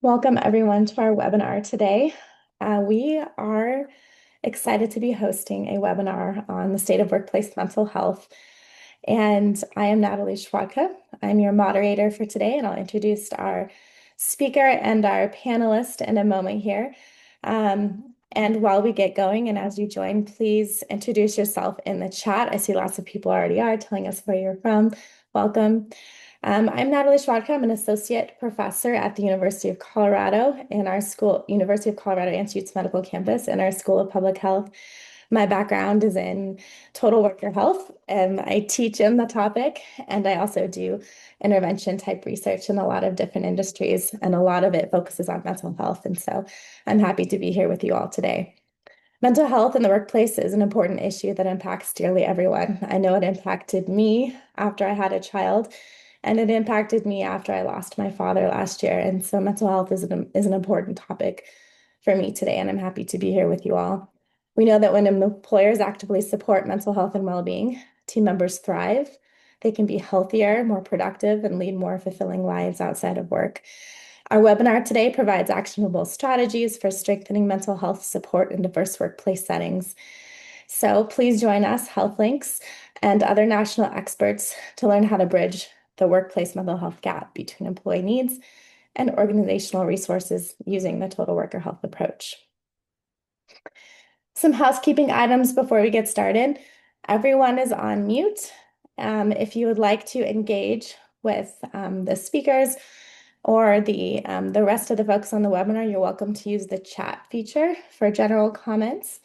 Welcome everyone to our webinar today. We are excited to be hosting a webinar on the state of workplace mental health. And I am Natalie Schwadka. I'm your moderator for today, and I'll introduce our speaker and our panelist in a moment here. And while we get going and as you join, please introduce yourself in the chat. I see lots of people already are telling us where you're from. Welcome. I'm Natalie Schwadka. I'm an associate professor at the University of Colorado in our school, University of Colorado Anschutz Medical Campus in our School of Public Health. My background is in total worker health, and I teach in the topic, and I also do intervention type research in a lot of different industries, and a lot of it focuses on mental health. And so I'm happy to be here with you all today. Mental health in the workplace is an important issue that impacts nearly everyone. I know it impacted me after I had a child, and it impacted me after I lost my father last year. And so mental health is an important topic for me today, and I'm happy to be here with you all. We know that when employers actively support mental health and well-being, team members thrive. They can be healthier, more productive, and lead more fulfilling lives outside of work. Our webinar today provides actionable strategies for strengthening mental health support in diverse workplace settings. So please join us, HealthLinks, and other national experts to learn how to bridge the workplace mental health gap between employee needs and organizational resources using the total worker health approach. Some housekeeping items before we get started. Everyone is on mute. If you would like to engage with the speakers or the rest of the folks on the webinar, you're welcome to use the chat feature for general comments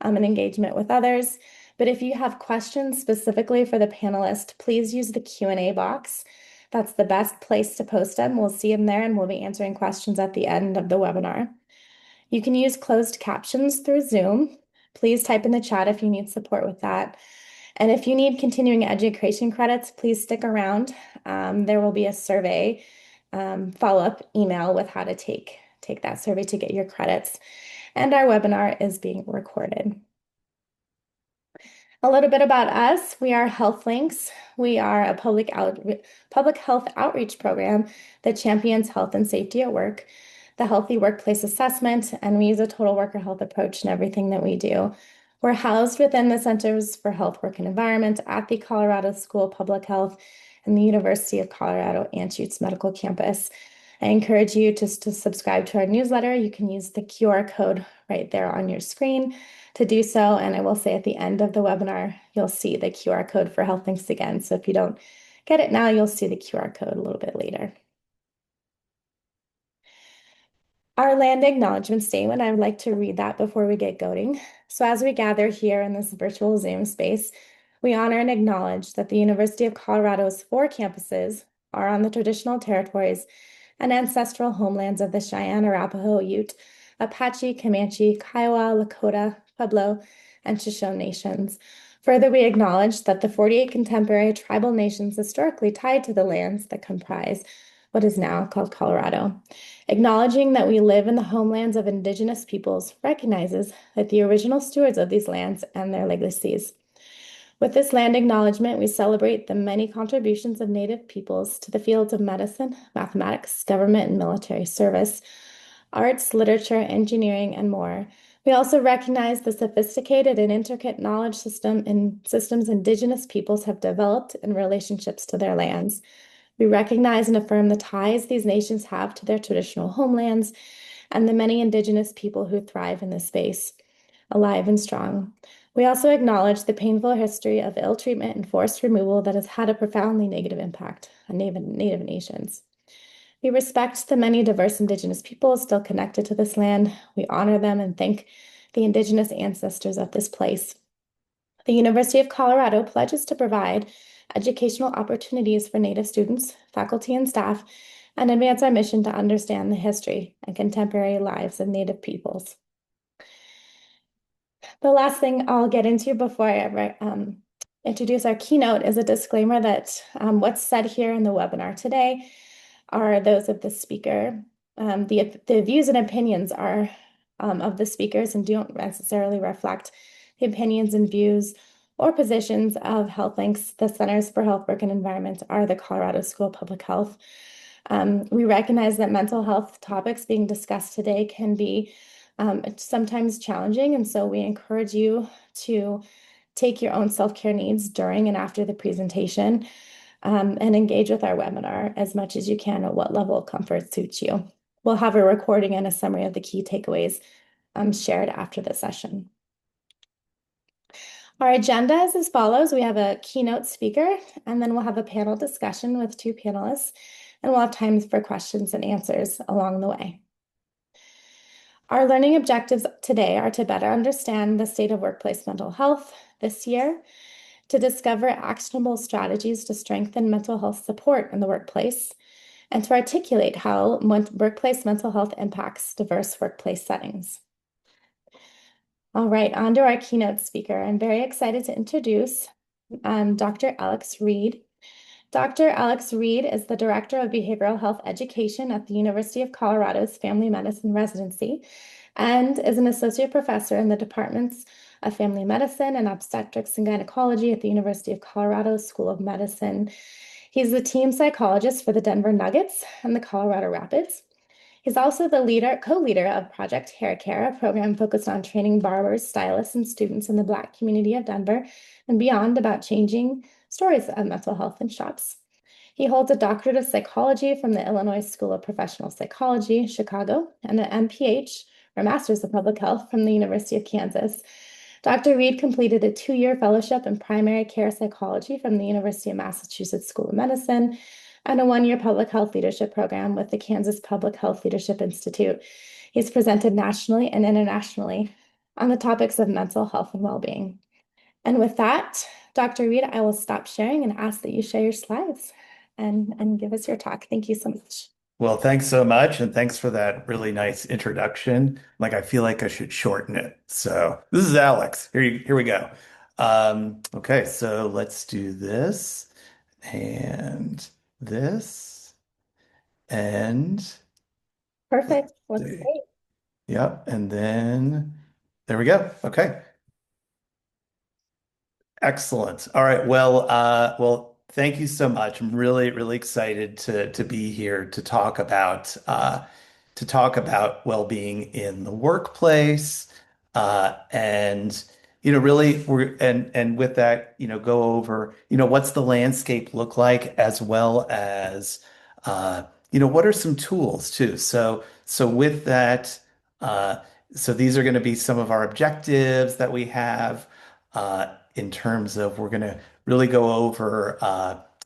and engagement with others. But if you have questions specifically for the panelists, please use the Q&A box. That's the best place to post them. We'll see them there, and we'll be answering questions at the end of the webinar. You can use closed captions through Zoom. Please type in the chat if you need support with that. And if you need continuing education credits, please stick around. There will be a survey follow-up email with how to take that survey to get your credits. And our webinar is being recorded. A little bit about us. We are HealthLinks. We are a public health outreach program that champions health and safety at work, the healthy workplace assessment, and we use a total worker health approach in everything that we do. We're housed within the Centers for Health, Work, and Environment at the Colorado School of Public Health and the University of Colorado Anschutz Medical Campus. I encourage you to subscribe to our newsletter. You can use the QR code right there on your screen to do so. And I will say at the end of the webinar, you'll see the QR code for HealthLinks again. So if you don't get it now, you'll see the QR code a little bit later. Our land acknowledgement statement, I would like to read that before we get going. So as we gather here in this virtual Zoom space, we honor and acknowledge that the University of Colorado's 4 campuses are on the traditional territories and ancestral homelands of the Cheyenne, Arapaho, Ute, Apache, Comanche, Kiowa, Lakota, Pueblo, and Shoshone nations. Further, we acknowledge that the 48 contemporary tribal nations historically tied to the lands that comprise what is now called Colorado. Acknowledging that we live in the homelands of Indigenous peoples recognizes that the original stewards of these lands and their legacies. With this land acknowledgement, we celebrate the many contributions of Native peoples to the fields of medicine, mathematics, government and military service, arts, literature, engineering, and more. We also recognize the sophisticated and intricate knowledge systems Indigenous peoples have developed in relationships to their lands. We recognize and affirm the ties these nations have to their traditional homelands and the many Indigenous people who thrive in this space, alive and strong. We also acknowledge the painful history of ill treatment and forced removal that has had a profoundly negative impact on Native nations. We respect the many diverse Indigenous peoples still connected to this land. We honor them and thank the Indigenous ancestors of this place. The University of Colorado pledges to provide educational opportunities for Native students, faculty, and staff, and advance our mission to understand the history and contemporary lives of Native peoples. The last thing I'll get into before I introduce our keynote is a disclaimer that what's said here in the webinar today are those of the speaker. The views and opinions are of the speakers and don't necessarily reflect the opinions and views or positions of HealthLinks, the Centers for Health, Work, and Environment, or the Colorado School of Public Health. We recognize that mental health topics being discussed today can be sometimes challenging, and so we encourage you to take your own self-care needs during and after the presentation, and engage with our webinar as much as you can at what level of comfort suits you. We'll have a recording and a summary of the key takeaways shared after the session. Our agenda is as follows. We have a keynote speaker, and then we'll have a panel discussion with two panelists, and we'll have time for questions and answers along the way. Our learning objectives today are to better understand the state of workplace mental health this year, to discover actionable strategies to strengthen mental health support in the workplace, and to articulate how workplace mental health impacts diverse workplace settings. All right, on to our keynote speaker. I'm very excited to introduce Dr. Alex Reed. Dr. Alex Reed is the Director of Behavioral Health Education at the University of Colorado's Family Medicine Residency and is an associate professor in the departments of Family Medicine and Obstetrics and Gynecology at the University of Colorado School of Medicine. He's the team psychologist for the Denver Nuggets and the Colorado Rapids. He's also the co-leader of Project Hair Care, a program focused on training barbers, stylists, and students in the Black community of Denver and beyond about changing stories of mental health in shops. He holds a doctorate of psychology from the Illinois School of Professional Psychology, Chicago, and an MPH, or Master's of Public Health, from the University of Kansas. Dr. Reed completed a 2-year fellowship in primary care psychology from the University of Massachusetts School of Medicine and a 1-year public health leadership program with the Kansas Public Health Leadership Institute. He's presented nationally and internationally on the topics of mental health and well-being. And with that, Dr. Reed, I will stop sharing and ask that you share your slides and give us your talk. Thank you so much. Well, thanks so much, and thanks for that really nice introduction. Like, I feel like I should shorten it. So this is Alex. Here we go. Okay, so let's do this and this and let's Perfect. Looks see. great. Yep, and then there we go. Okay. Excellent. All right. Well, thank you so much. I'm really excited to be here to talk about well-being in the workplace. And really and with that, go over, what's the landscape look like, as well as what are some tools too. So with that, uh, so these are going to be some of our objectives that we have in terms of we're going to really go over,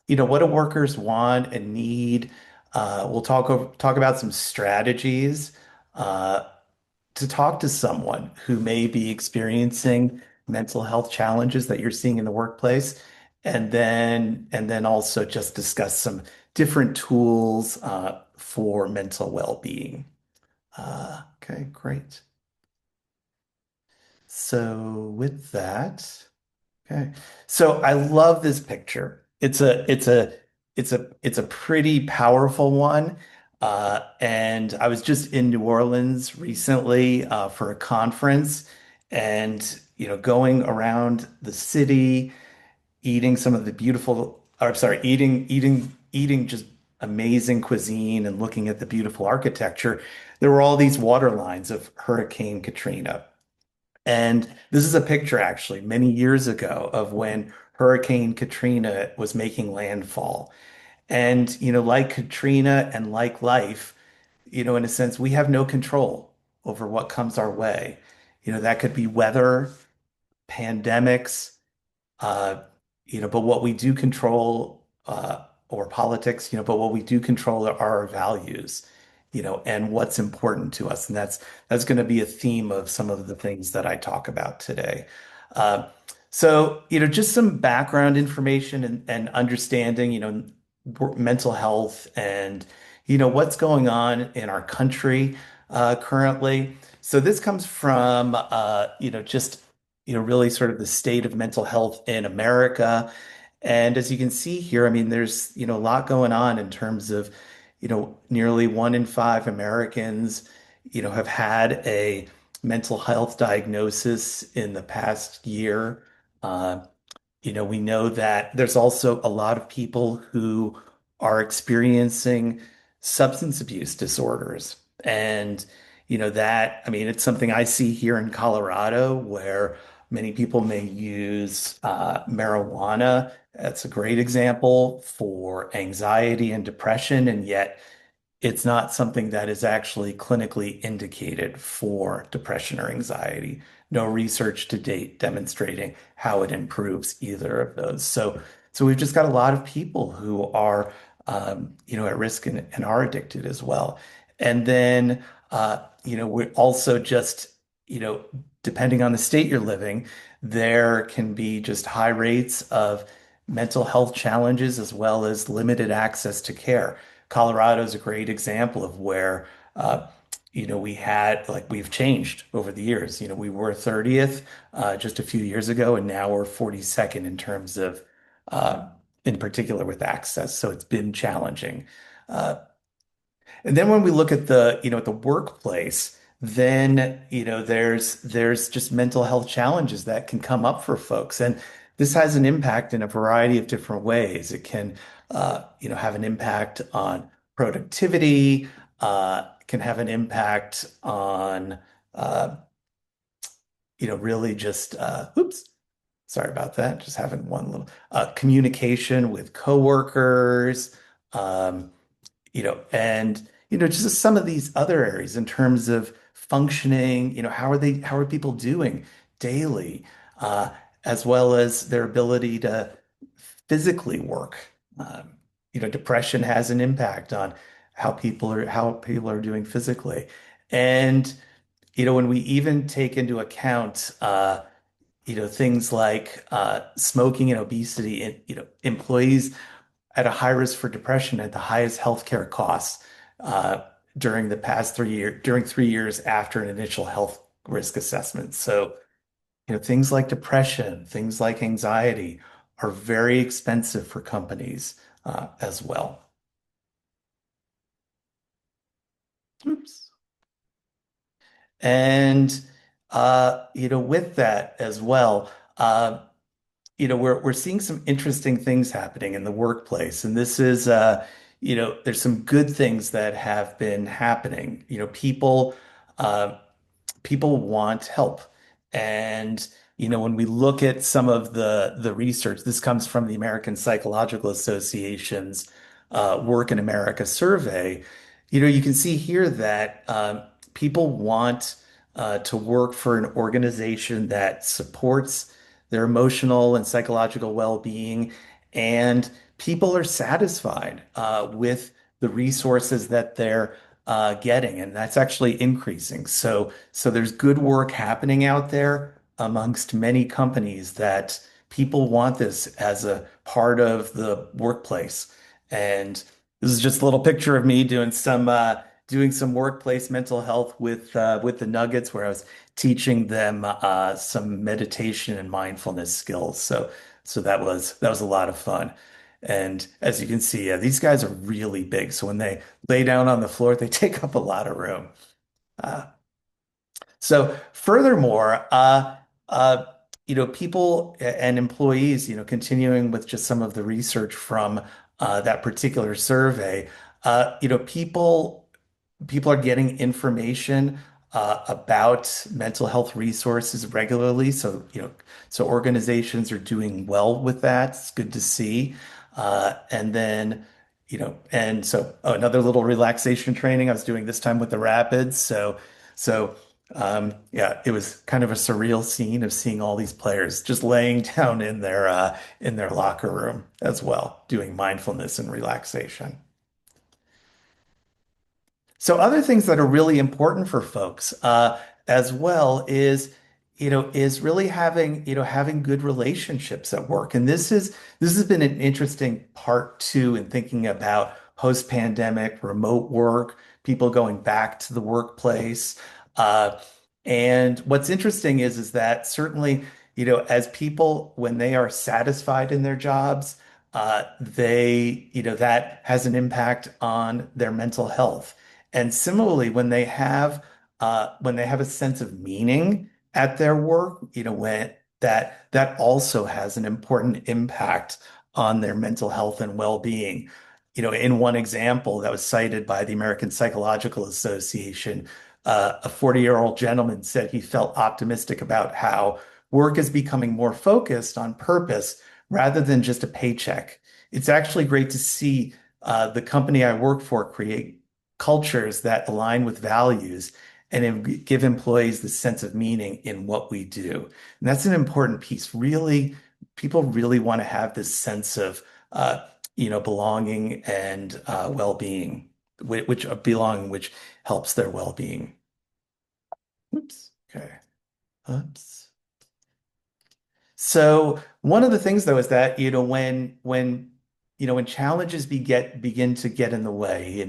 what do workers want and need. We'll talk about some strategies uh, to talk to someone who may be experiencing mental health challenges that you're seeing in the workplace, and then also just discuss some different tools for mental well-being. Okay, great. So with that. Okay. So I love this picture. It's a pretty powerful one. And I was just in New Orleans recently for a conference, and going around the city, eating some of the beautiful, or sorry, eating just amazing cuisine and looking at the beautiful architecture. There were all these water lines of Hurricane Katrina. And this is a picture actually many years ago of when Hurricane Katrina was making landfall. And, like Katrina and like life, in a sense, we have no control over what comes our way. That could be weather, pandemics, uh, but what we do control, or politics, but what we do control are our values, and what's important to us. And that's going to be a theme of some of the things that I talk about today. Uh, so, just some background information and understanding, mental health and, what's going on in our country currently. So this comes from, just really sort of the state of mental health in America. And as you can see here, I mean, there's, a lot going on in terms of, nearly 1 in 5 Americans, have had a mental health diagnosis in the past year. Uh, we know that there's also a lot of people who are experiencing substance abuse disorders. And, that, I mean, it's something I see here in Colorado where many people may use marijuana. That's a great example for anxiety and depression, and yet it's not something that is actually clinically indicated for depression or anxiety. No research to date demonstrating how it improves either of those. So we've just got a lot of people who are, at risk and are addicted as well. And then, we're also just, you know, depending on the state you're living, there can be just high rates of mental health challenges as well as limited access to care. Colorado is a great example of where, we've changed over the years. We were 30th just a few years ago, and now we're 42nd in terms of, uh, in particular with access. So it's been challenging. Uh, and then when we look at at the workplace, then, there's just mental health challenges that can come up for folks. And this has an impact in a variety of different ways. It can, have an impact on productivity, can have an impact on, uh, really just, oops, sorry about that. Just having one little, communication with coworkers, um, and just some of these other areas in terms of functioning, how are people doing daily, uh, as well as their ability to physically work. Depression has an impact on how people are doing physically. And, when we even take into account, things like smoking and obesity, and, employees at a high risk for depression at the highest healthcare costs uh, during 3 years after an initial health risk assessment. So, things like depression, things like anxiety are very expensive for companies as well. Oops. And with that as well, we're seeing some interesting things happening in the workplace, and this is, there's some good things that have been happening. Uh, people want help. And, when we look at some of the research, this comes from the American Psychological Association's Work in America survey. You can see here that people want to work for an organization that supports their emotional and psychological well-being, and people are satisfied with the resources that they're getting, and that's actually increasing. So there's good work happening out there amongst many companies that people want this as a part of the workplace. And this is just a little picture of me doing some workplace mental health with the Nuggets, where I was teaching them some meditation and mindfulness skills. So that was a lot of fun. And as you can see, these guys are really big. So when they lay down on the floor, they take up a lot of room. Uh, so furthermore, people and employees, continuing with just some of the research from that particular survey, people are getting information about mental health resources regularly. So organizations are doing well with that. It's good to see. And then, and so another little relaxation training I was doing this time with the Rapids. Yeah, it was kind of a surreal scene of seeing all these players just laying down in their locker room as well, doing mindfulness and relaxation. So other things that are really important for folks as well is really having good relationships at work. And this has been an interesting part too in thinking about post-pandemic remote work, people going back to the workplace. Uh, and what's interesting is that certainly, as people, when they are satisfied in their jobs, that has an impact on their mental health. And similarly, when they have a sense of meaning at their work, when that also has an important impact on their mental health and well-being. in one example that was cited by the American Psychological Association, a 40-year-old gentleman said he felt optimistic about how work is becoming more focused on purpose rather than just a paycheck. It's actually great to see the company I work for create cultures that align with values and give employees the sense of meaning in what we do. And that's an important piece. Really, people really want to have this sense of belonging and well-being, which belonging, which helps their well-being. Oops. Okay. Oops. So one of the things though is that, when challenges begin to get in the way,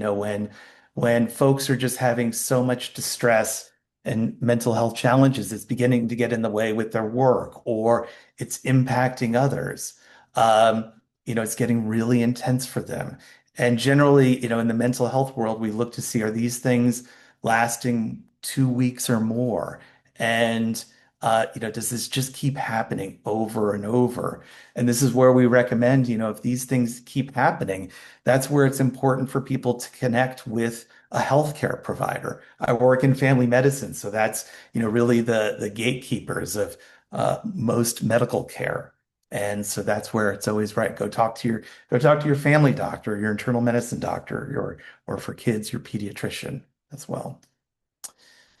when folks are just having so much distress and mental health challenges, it's beginning to get in the way with their work or it's impacting others. Um, it's getting really intense for them. And generally, in the mental health world, we look to see, are these things lasting 2 weeks or more? And does this just keep happening over and over? And this is where we recommend, if these things keep happening, that's where it's important for people to connect with a healthcare provider. I work in family medicine, so that's, really the gatekeepers of most medical care. And so that's where it's always right. Go talk to your family doctor, your internal medicine doctor, or for kids, your pediatrician as well.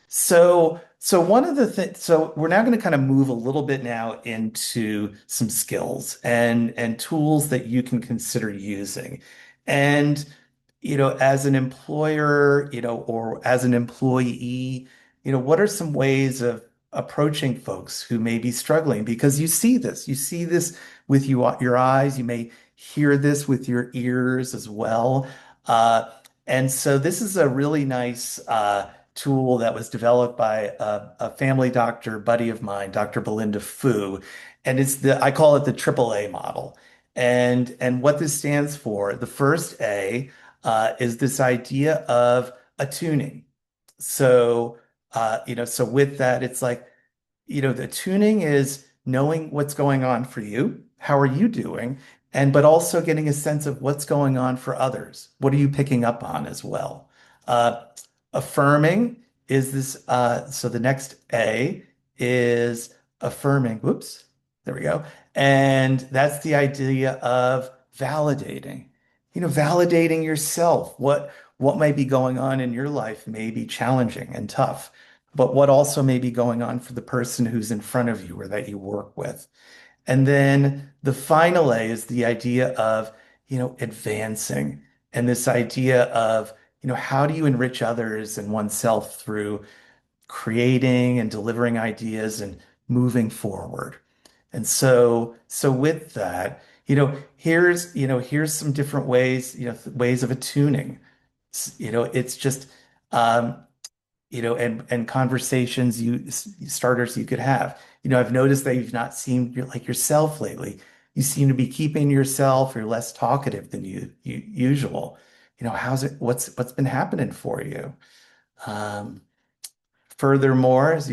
So one of the things, so we're now going to kind of move a little bit now into some skills and tools that you can consider using. And, as an employer, or as an employee, what are some ways of approaching folks who may be struggling? Because you see this with your eyes, you may hear this with your ears as well. Uh, and so this is a really nice tool that was developed by a family doctor buddy of mine, Dr. Belinda Fu, and I call it the AAA model. And what this stands for, the first A, is this idea of attuning. So so with that, it's like, the tuning is knowing what's going on for you. How are you doing? But also getting a sense of what's going on for others. What are you picking up on as well? Uh, Affirming is this. So the next A is affirming. Whoops, there we go. And that's the idea of validating. Validating yourself. What might be going on in your life may be challenging and tough, but what also may be going on for the person who's in front of you or that you work with. And then the final A is the idea of, advancing and this idea of, how do you enrich others and oneself through creating and delivering ideas and moving forward. And so with that, here's some different ways, ways of attuning. It's just, um, and conversations starters you could have. I've noticed that you've not seemed like yourself lately. You seem to be keeping yourself. You're less talkative than usual. How's it? What's been happening for you? Um, Furthermore, as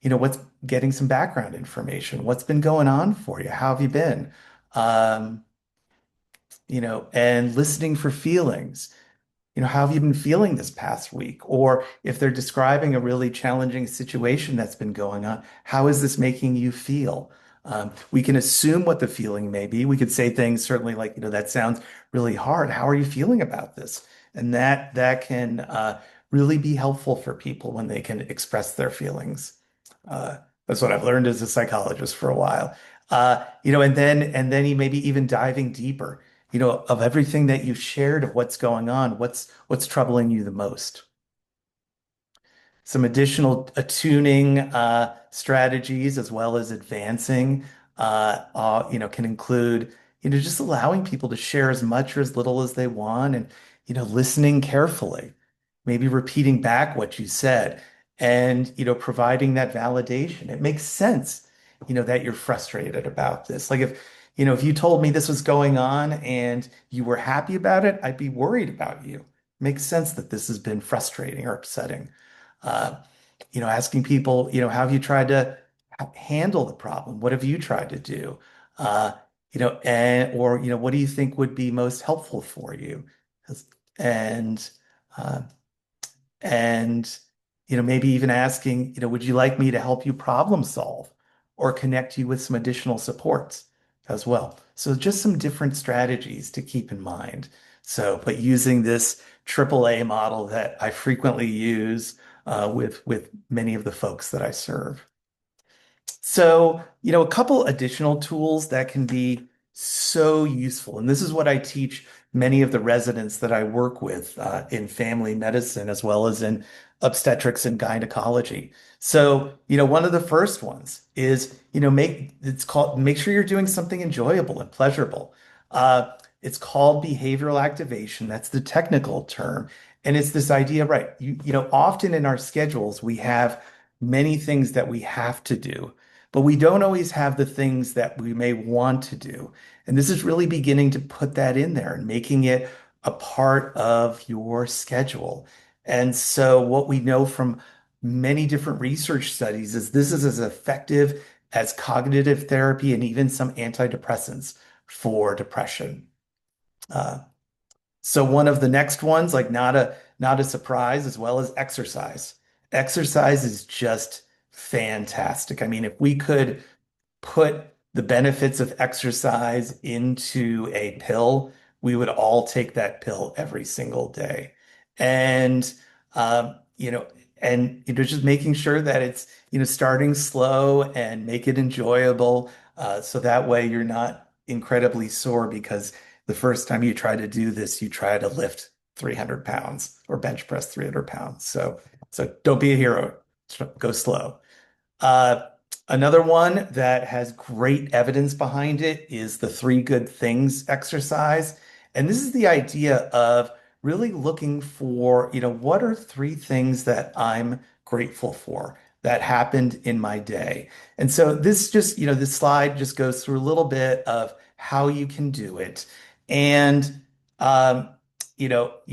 what's getting some background information. What's been going on for you? How have you been? Um, and listening for feelings. How have you been feeling this past week? Or if they're describing a really challenging situation that's been going on, how is this making you feel? We can assume what the feeling may be. We could say things certainly like, that sounds really hard. How are you feeling about this? And that can really be helpful for people when they can express their feelings. That's what I've learned as a psychologist for a while. And then you maybe even diving deeper of everything that you've shared of what's going on, what's troubling you the most. Some additional attuning strategies as well as advancing, can include, just allowing people to share as much or as little as they want and, listening carefully, maybe repeating back what you said and, providing that validation. It makes sense, that you're frustrated about this. Like if you told me this was going on and you were happy about it, I'd be worried about you. Makes sense that this has been frustrating or upsetting. Uh, Asking people, how have you tried to handle the problem? What have you tried to do? Uh, and or what do you think would be most helpful for you? And uh, and maybe even asking, would you like me to help you problem solve or connect you with some additional supports as well? So just some different strategies to keep in mind. So, but using this AAA model that I frequently use with many of the folks that I serve. So, a couple additional tools that can be so useful, and this is what I teach many of the residents that I work with in family medicine as well as in obstetrics and gynecology. So, one of the first ones is, make sure you're doing something enjoyable and pleasurable. It's called behavioral activation. That's the technical term. And it's this idea, right? Often in our schedules, we have many things that we have to do, but we don't always have the things that we may want to do. And this is really beginning to put that in there and making it a part of your schedule. And so, what we know from many different research studies is this is as effective as cognitive therapy and even some antidepressants for depression. Uh, so one of the next ones, like not a surprise, as well as exercise. Exercise is just fantastic. I mean, if we could put the benefits of exercise into a pill, we would all take that pill every single day. And um, you know, just making sure that it's starting slow and make it enjoyable, so that way you're not incredibly sore because the first time you try to do this, you try to lift 300 pounds or bench press 300 pounds. So don't be a hero. Go slow. Uh, Another one that has great evidence behind it is the three good things exercise. And this is the idea of really looking for, what are three things that I'm grateful for that happened in my day? And so this just, this slide just goes through a little bit of how you can do it. And, um, you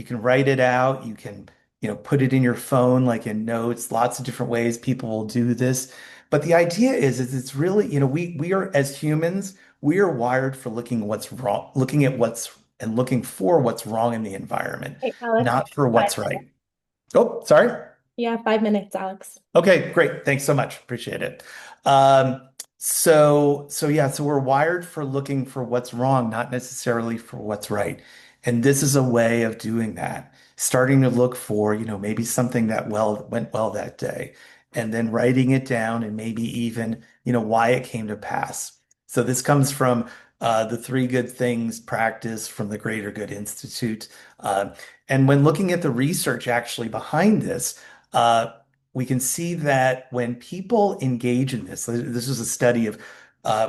can write it out, you can, put it in your phone, like in notes, lots of different ways people will do this. But the idea is it's really, we are as humans, we are wired for looking what's wrong, looking at what's and looking for what's wrong in the environment, Hey, Alex, not for five what's minutes. right. Oh, sorry. Yeah, 5 minutes, Alex. Okay, great. Thanks so much. Appreciate it. Um, so yeah, so we're wired for looking for what's wrong, not necessarily for what's right. And this is a way of doing that. Starting to look for, maybe something that went well that day, and then writing it down and maybe even, why it came to pass. So this comes from the Three Good Things practice from the Greater Good Institute. And when looking at the research actually behind this, uh, we can see that when people engage in this was a study of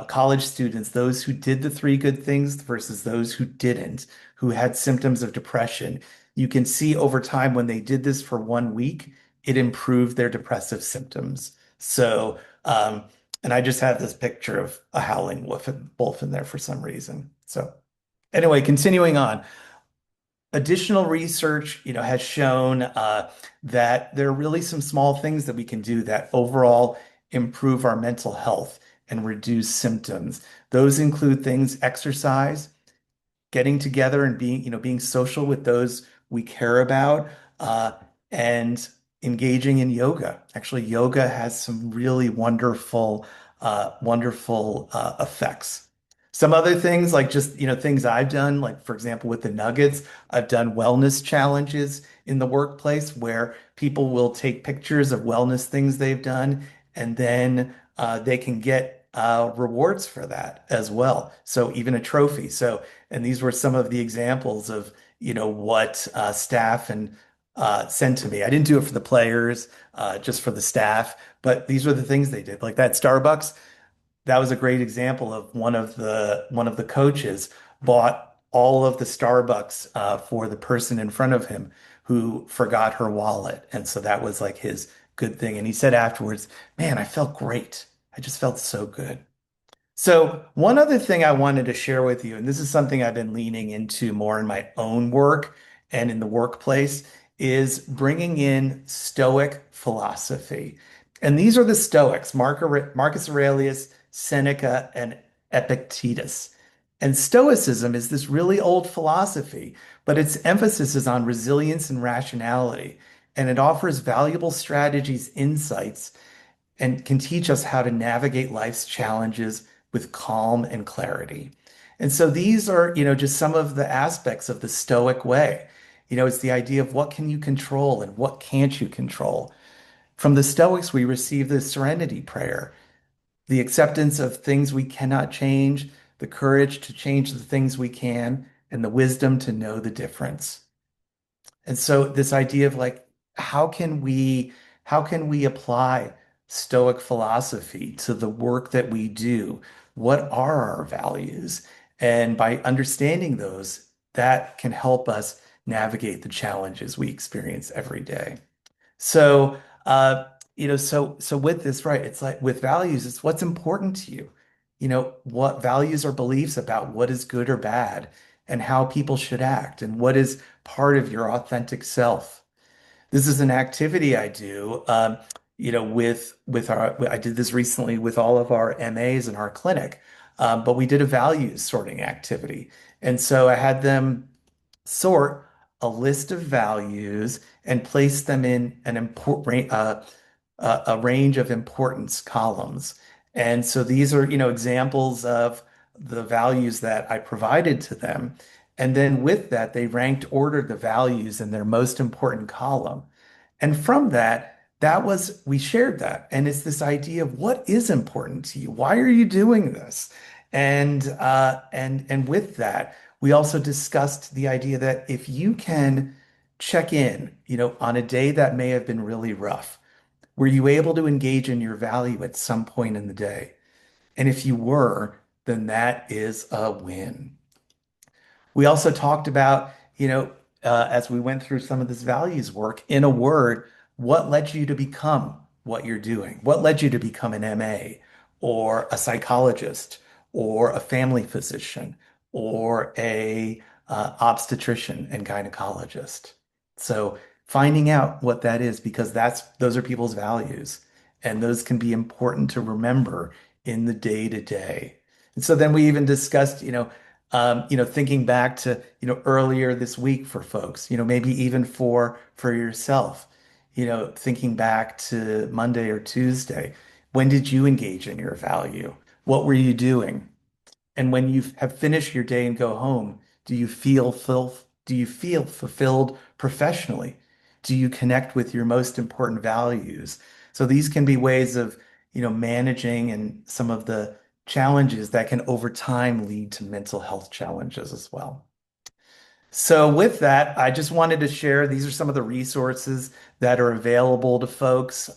college students, those who did the three good things versus those who didn't, who had symptoms of depression. You can see over time when they did this for 1 week, it improved their depressive symptoms. So, and I just have this picture of a howling wolf in there for some reason. So, anyway, continuing on. Additional research, has shown that there are really some small things that we can do that overall improve our mental health and reduce symptoms. Those include things exercise, getting together and being social with those we care about, uh, and engaging in yoga. Actually, yoga has some really wonderful effects. Some other things, like just, things I've done, like for example, with the Nuggets, I've done wellness challenges in the workplace where people will take pictures of wellness things they've done, and then they can get rewards for that as well. So even a trophy. So and these were some of the examples of, what staff and sent to me. I didn't do it for the players, just for the staff, but these were the things they did. Like that Starbucks, that was a great example of one of the coaches bought all of the Starbucks for the person in front of him who forgot her wallet. And so that was like his good thing. And he said afterwards, man, I felt great. I just felt so good. So, one other thing I wanted to share with you, and this is something I've been leaning into more in my own work and in the workplace, is bringing in Stoic philosophy. And these are the Stoics, Marcus Aurelius, Seneca, and Epictetus. And Stoicism is this really old philosophy, but its emphasis is on resilience and rationality. And it offers valuable strategies, insights, and can teach us how to navigate life's challenges with calm and clarity. And so these are, just some of the aspects of the Stoic way. It's the idea of what can you control and what can't you control. From the Stoics, we receive the serenity prayer, the acceptance of things we cannot change, the courage to change the things we can, and the wisdom to know the difference. And so this idea of like, how can we how can we apply Stoic philosophy to the work that we do? What are our values? And by understanding those, that can help us navigate the challenges we experience every day. So, so with this, right, it's like with values, it's what's important to you. What values or beliefs about what is good or bad and how people should act and what is part of your authentic self. This is an activity I do, with our, I did this recently with all of our MAs in our clinic, but we did a values sorting activity. And so I had them sort a list of values and place them in an important a range of importance columns. And so these are, examples of the values that I provided to them. And then with that, they ranked ordered the values in their most important column. And from that, we shared that. And it's this idea of what is important to you? Why are you doing this? And with that, we also discussed the idea that if you can check in, on a day that may have been really rough, were you able to engage in your value at some point in the day? And if you were, then that is a win. We also talked about, as we went through some of this values work, in a word, what led you to become what you're doing? What led you to become an MA or a psychologist or a family physician or a obstetrician and gynecologist? So finding out what that is, because those are people's values, and those can be important to remember in the day to day. And so then we even discussed, thinking back to, earlier this week for folks, maybe even for yourself, thinking back to Monday or Tuesday, when did you engage in your value? What were you doing? And when you have finished your day and go home, do you feel fulfilled professionally? Do you connect with your most important values? So these can be ways of, managing and some of the challenges that can over time lead to mental health challenges as well. So with that, I just wanted to share these are some of the resources that are available to folks,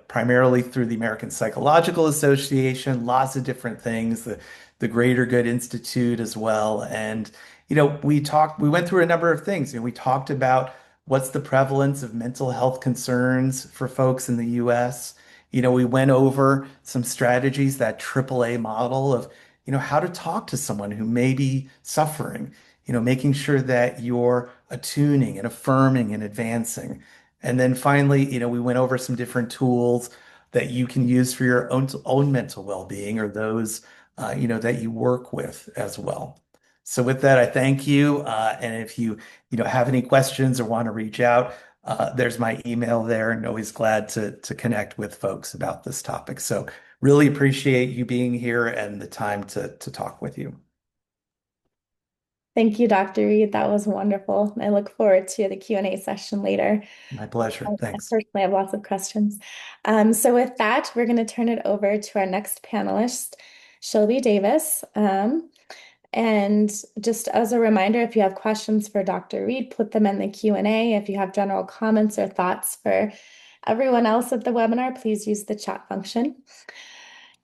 primarily through the American Psychological Association, lots of different things, the Greater Good Institute as well. And, we went through a number of things. We talked about what's the prevalence of mental health concerns for folks in the US. We went over some strategies, that AAA model of, how to talk to someone who may be suffering, making sure that you're attuning and affirming and advancing. And then finally, we went over some different tools that you can use for your own mental well-being or those, that you work with as well. So with that, I thank you. And if you, have any questions or want to reach out, there's my email there, and always glad to connect with folks about this topic. So really appreciate you being here and the time to talk with you. Thank you, Dr. Reed. That was wonderful. I look forward to the Q&A session later. My pleasure. I Thanks. personally have lots of questions. So with that, we're going to turn it over to our next panelist, Shelby Davis. And just as a reminder, if you have questions for Dr. Reed, put them in the Q&A. If you have general comments or thoughts for everyone else at the webinar, please use the chat function.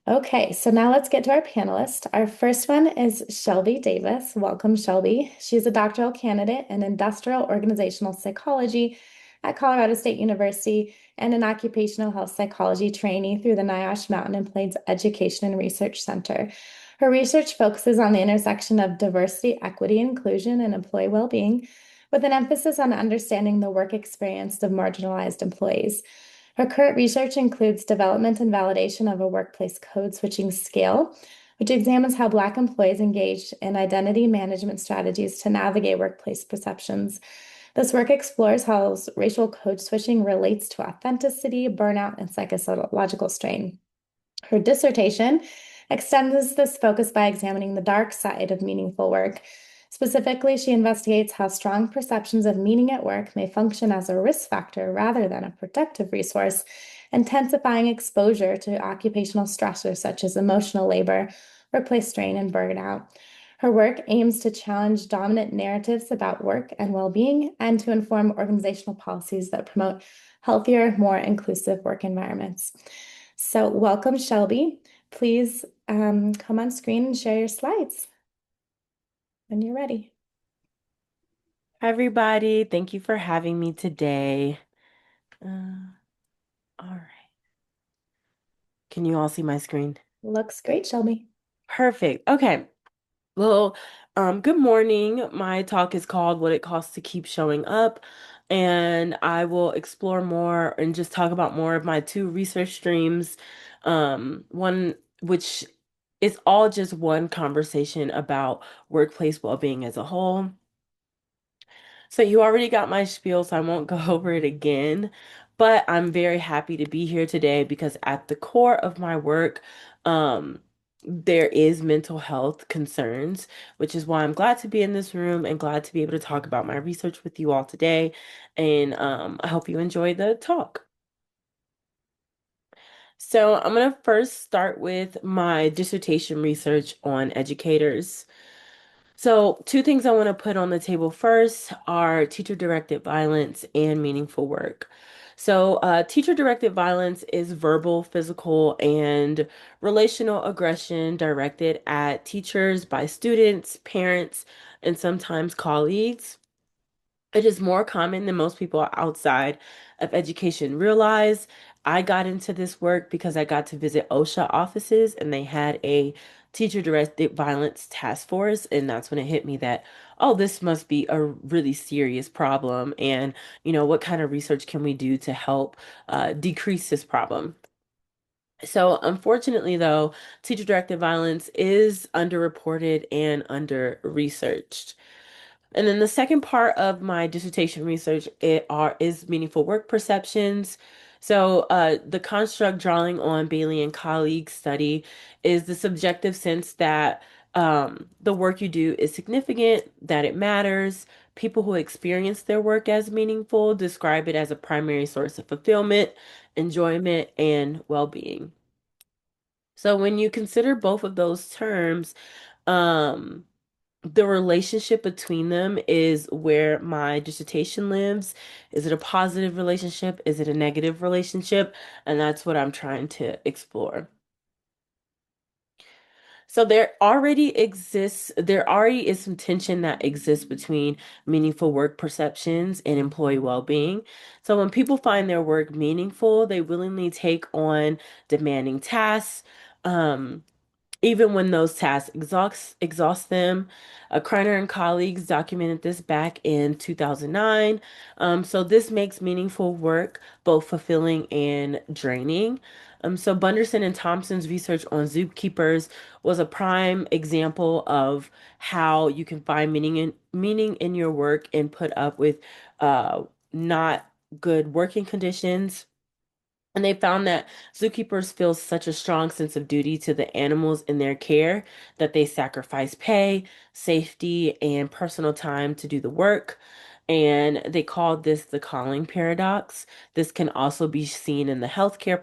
Okay, so now let's get to our panelists. Our first one is Shelby Davis. Welcome, Shelby. She's a doctoral candidate in industrial organizational psychology at Colorado State University and an occupational health psychology trainee through the NIOSH Mountain and Plains Education and Research Center. Her research focuses on the intersection of diversity, equity, inclusion, and employee well-being, with an emphasis on understanding the work experience of marginalized employees. Her current research includes development and validation of a workplace code switching scale, which examines how Black employees engage in identity management strategies to navigate workplace perceptions. This work explores how racial code switching relates to authenticity, burnout, and psychological strain. Her dissertation extends this focus by examining the dark side of meaningful work. Specifically, she investigates how strong perceptions of meaning at work may function as a risk factor rather than a protective resource, intensifying exposure to occupational stressors such as emotional labor, workplace strain, and burnout. Her work aims to challenge dominant narratives about work and well-being and to inform organizational policies that promote healthier, more inclusive work environments. So, welcome, Shelby. Please come on screen and share your slides when you're ready. Hi, everybody. Thank you for having me today. All right. Can you all see my screen? Looks great, Shelby. Perfect. Okay. Well, good morning. My talk is called What It Costs to Keep Showing Up, and I will explore more and just talk about more of my two research streams. One which is all just one conversation about workplace well-being as a whole. So you already got my spiel, so I won't go over it again. But I'm very happy to be here today because at the core of my work, um, there is mental health concerns, which is why I'm glad to be in this room and glad to be able to talk about my research with you all today. And I hope you enjoy the talk. So I'm going to first start with my dissertation research on educators. So, two things I want to put on the table first are teacher-directed violence and meaningful work. So, teacher-directed violence is verbal, physical, and relational aggression directed at teachers by students, parents, and sometimes colleagues. It is more common than most people outside of education realize. I got into this work because I got to visit OSHA offices and they had a teacher directed violence task force. And that's when it hit me that, oh, this must be a really serious problem. And, what kind of research can we do to help decrease this problem? So, unfortunately, though, teacher directed violence is underreported and under researched. And then the second part of my dissertation research is meaningful work perceptions. So the construct drawing on Bailey and colleagues study is the subjective sense that the work you do is significant, that it matters. People who experience their work as meaningful describe it as a primary source of fulfillment, enjoyment, and well-being. So when you consider both of those terms, um, the relationship between them is where my dissertation lives. Is it a positive relationship? Is it a negative relationship? And that's what I'm trying to explore. So there already is some tension that exists between meaningful work perceptions and employee well-being. So when people find their work meaningful, they willingly take on demanding tasks. Um, Even when those tasks exhaust them. Kreiner and colleagues documented this back in 2009. So this makes meaningful work both fulfilling and draining. So Bunderson and Thompson's research on zookeepers was a prime example of how you can find meaning in your work and put up with not good working conditions. And they found that zookeepers feel such a strong sense of duty to the animals in their care that they sacrifice pay, safety, and personal time to do the work. And they called this the calling paradox. This can also be seen in the healthcare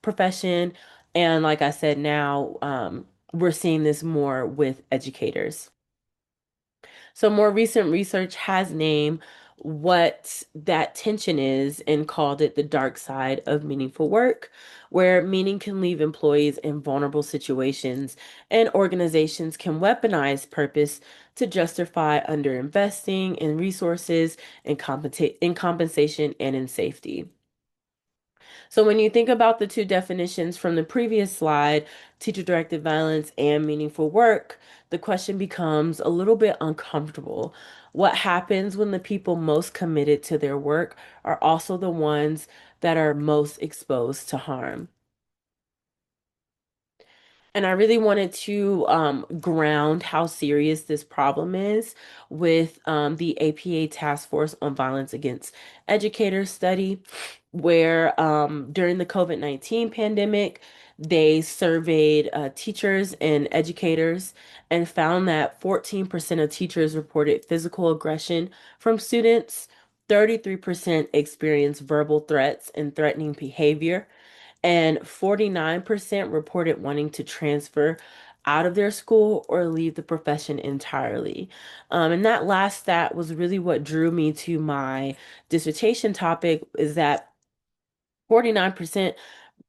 profession. And like I said, now we're seeing this more with educators. So more recent research has named what that tension is and called it the dark side of meaningful work, where meaning can leave employees in vulnerable situations and organizations can weaponize purpose to justify underinvesting in resources and in compensation and in safety. So when you think about the two definitions from the previous slide, teacher-directed violence and meaningful work, the question becomes a little bit uncomfortable. What happens when the people most committed to their work are also the ones that are most exposed to harm? And I really wanted to ground how serious this problem is with the APA Task Force on Violence Against Educators study, where during the COVID-19 pandemic, they surveyed teachers and educators and found that 14% of teachers reported physical aggression from students, 33% experienced verbal threats and threatening behavior, and 49% reported wanting to transfer out of their school or leave the profession entirely. And that last stat was really what drew me to my dissertation topic, is that 49%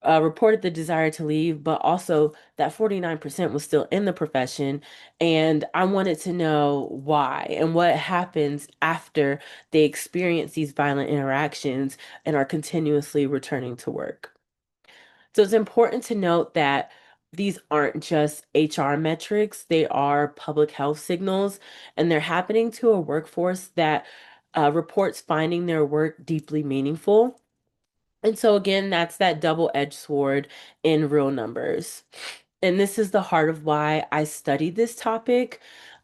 reported the desire to leave, but also that 49% was still in the profession. And I wanted to know why and what happens after they experience these violent interactions and are continuously returning to work. So it's important to note that these aren't just HR metrics, they are public health signals, and they're happening to a workforce that reports finding their work deeply meaningful. And so, again, that's that double-edged sword in real numbers. And this is the heart of why I studied this topic.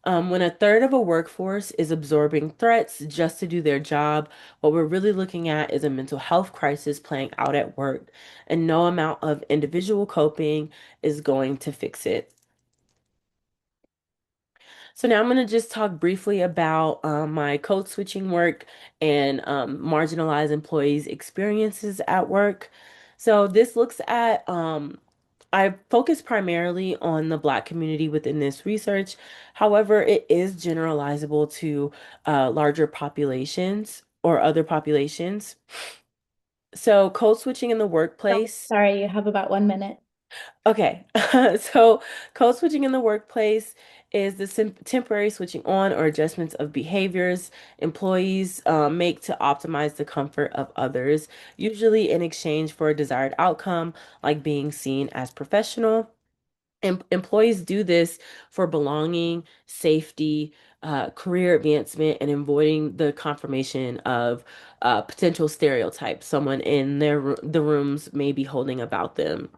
When a third of a workforce is absorbing threats just to do their job, what we're really looking at is a mental health crisis playing out at work, and no amount of individual coping is going to fix it. So now I'm going to just talk briefly about my code switching work and marginalized employees' experiences at work. So this looks at, I focus primarily on the Black community within this research. However, it is generalizable to larger populations or other populations. So code switching in the workplace. Sorry, you have about 1 minute. Okay, so code switching in the workplace is the temporary switching on or adjustments of behaviors employees make to optimize the comfort of others, usually in exchange for a desired outcome, like being seen as professional. Employees do this for belonging, safety, career advancement, and avoiding the confirmation of potential stereotypes someone in the rooms may be holding about them.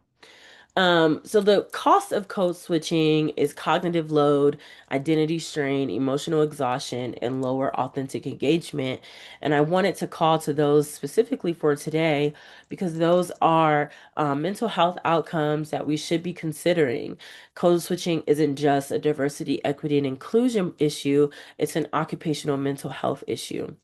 So the cost of code switching is cognitive load, identity strain, emotional exhaustion, and lower authentic engagement. And I wanted to call to those specifically for today because those are mental health outcomes that we should be considering. Code switching isn't just a diversity, equity, and inclusion issue, it's an occupational mental health issue.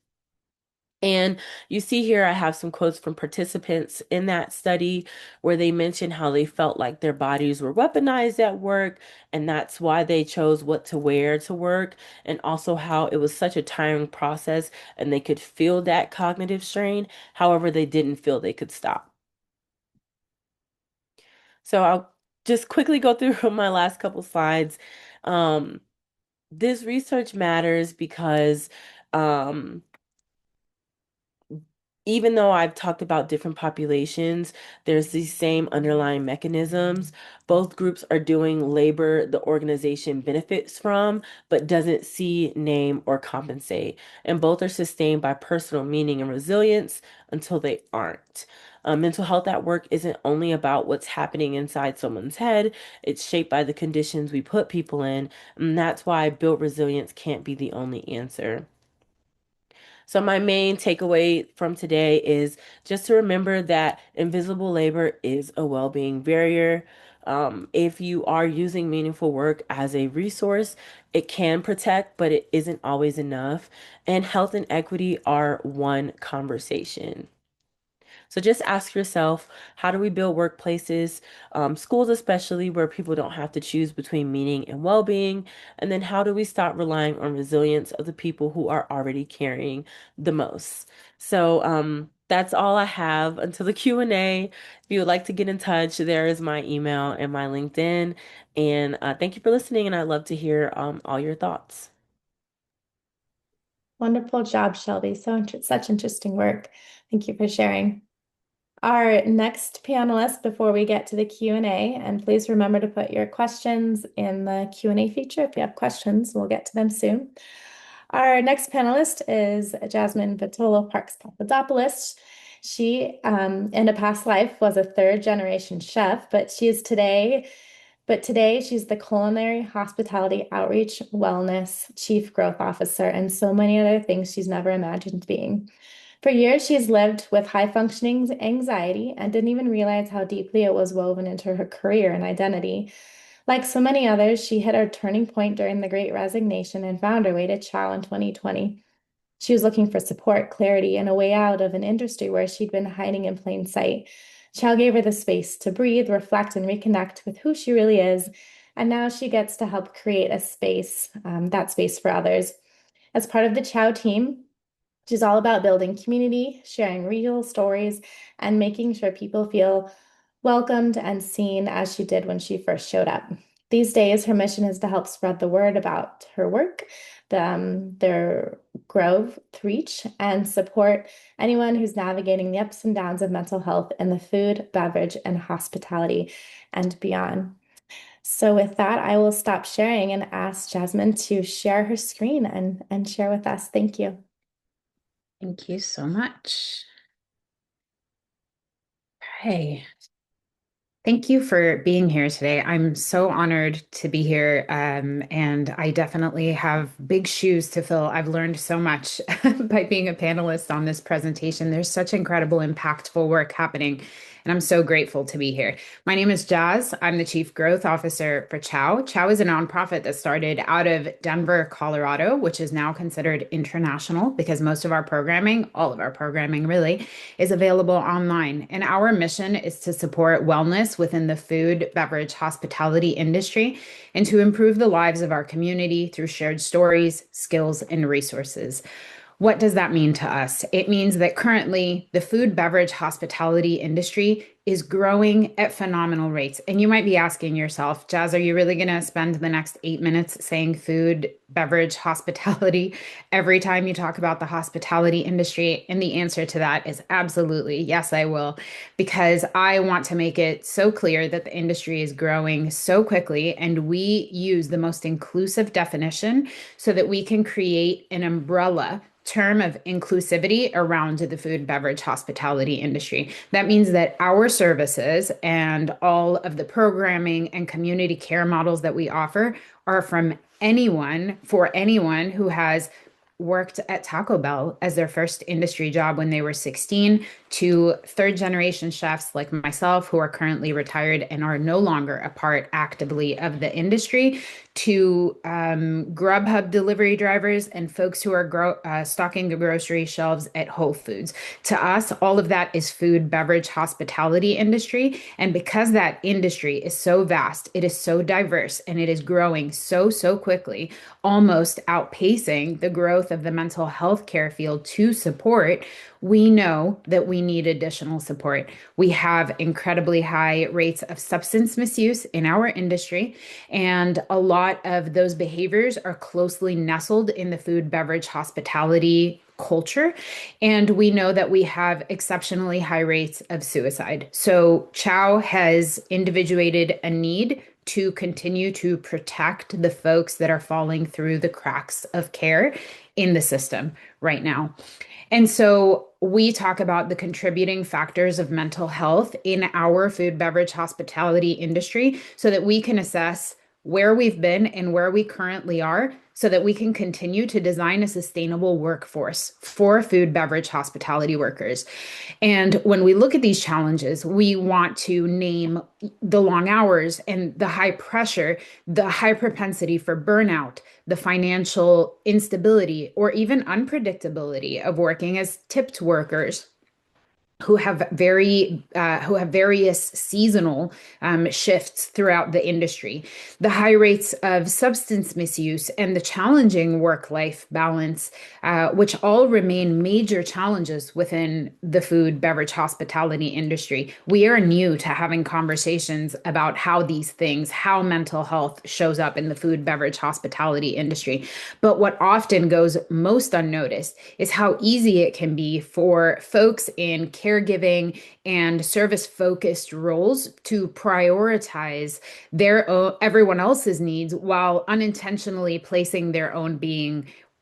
And you see here, I have some quotes from participants in that study where they mention how they felt like their bodies were weaponized at work, and that's why they chose what to wear to work, and also how it was such a tiring process and they could feel that cognitive strain. However, they didn't feel they could stop. So I'll just quickly go through my last couple slides. Um, this research matters because um, even though I've talked about different populations, there's these same underlying mechanisms. Both groups are doing labor the organization benefits from, but doesn't see, name, or compensate. And both are sustained by personal meaning and resilience until they aren't. Mental health at work isn't only about what's happening inside someone's head, it's shaped by the conditions we put people in. And that's why built resilience can't be the only answer. So my main takeaway from today is just to remember that invisible labor is a well-being barrier. If you are using meaningful work as a resource, it can protect, but it isn't always enough. And health and equity are one conversation. So just ask yourself, how do we build workplaces, schools especially, where people don't have to choose between meaning and well-being? And then how do we stop relying on resilience of the people who are already carrying the most? So that's all I have until the Q&A. If you would like to get in touch, there is my email and my LinkedIn. And thank you for listening, and I'd love to hear all your thoughts. Wonderful job, Shelby. Such interesting work. Thank you for sharing. Our next panelist before we get to the Q&A, and please remember to put your questions in the Q&A feature. If you have questions, we'll get to them soon. Our next panelist is Jasmine Vitolo Parks Papadopoulos. She, in a past life, was a third-generation chef, but she is today But today, she's the Culinary Hospitality Outreach Wellness Chief Growth Officer and so many other things she's never imagined being. For years, she's lived with high functioning anxiety and didn't even realize how deeply it was woven into her career and identity. Like so many others, she hit her turning point during the Great Resignation and found her way to Chow in 2020. She was looking for support, clarity, and a way out of an industry where she'd been hiding in plain sight. Chow gave her the space to breathe, reflect, and reconnect with who she really is. And now she gets to help create a space, that space for others. As part of the Chow team, she's all about building community, sharing real stories, and making sure people feel welcomed and seen as she did when she first showed up. These days, her mission is to help spread the word about her work, their growth reach, and support anyone who's navigating the ups and downs of mental health in the food, beverage, and hospitality and beyond. So with that, I will stop sharing and ask Jasmine to share her screen and share with us. Thank you. Thank you so much. Hey, thank you for being here today. I'm so honored to be here, and I definitely have big shoes to fill. I've learned so much by being a panelist on this presentation. There's such incredible, impactful work happening, and I'm so grateful to be here. My name is Jazz. I'm the Chief Growth Officer for Chow. Chow is a nonprofit that started out of Denver, Colorado, which is now considered international because most of our programming, all of our programming really, is available online. And our mission is to support wellness within the food, beverage, hospitality industry and to improve the lives of our community through shared stories, skills, and resources. What does that mean to us? It means that currently the food, beverage, hospitality industry is growing at phenomenal rates. And you might be asking yourself, Jazz, are you really going to spend the next 8 minutes saying food, beverage, hospitality every time you talk about the hospitality industry? And the answer to that is absolutely yes, I will, because I want to make it so clear that the industry is growing so quickly and we use the most inclusive definition so that we can create an umbrella term of inclusivity around the food, beverage, hospitality industry. That means that our services and all of the programming and community care models that we offer are from anyone, for anyone who has worked at Taco Bell as their first industry job when they were 16 to third generation chefs like myself who are currently retired and are no longer a part actively of the industry to Grubhub delivery drivers and folks who are stocking the grocery shelves at Whole Foods. To us, all of that is food, beverage, hospitality industry. And because that industry is so vast, it is so diverse, and it is growing so, so quickly, almost outpacing the growth of the mental health care field to support, we know that we need additional support. We have incredibly high rates of substance misuse in our industry, and a lot of those behaviors are closely nestled in the food, beverage, hospitality culture. And we know that we have exceptionally high rates of suicide. So Chow has individuated a need to continue to protect the folks that are falling through the cracks of care in the system right now. And so we talk about the contributing factors of mental health in our food, beverage, hospitality industry so that we can assess where we've been and where we currently are so that we can continue to design a sustainable workforce for food, beverage, hospitality workers. And when we look at these challenges, we want to name the long hours and the high pressure, the high propensity for burnout, the financial instability, or even unpredictability of working as tipped workers who have various seasonal shifts throughout the industry, the high rates of substance misuse, and the challenging work-life balance, which all remain major challenges within the food, beverage, hospitality industry. We are new to having conversations about how these things, how mental health shows up in the food, beverage, hospitality industry. But what often goes most unnoticed is how easy it can be for folks in caregiving and service-focused roles to prioritize everyone else's needs while unintentionally placing their own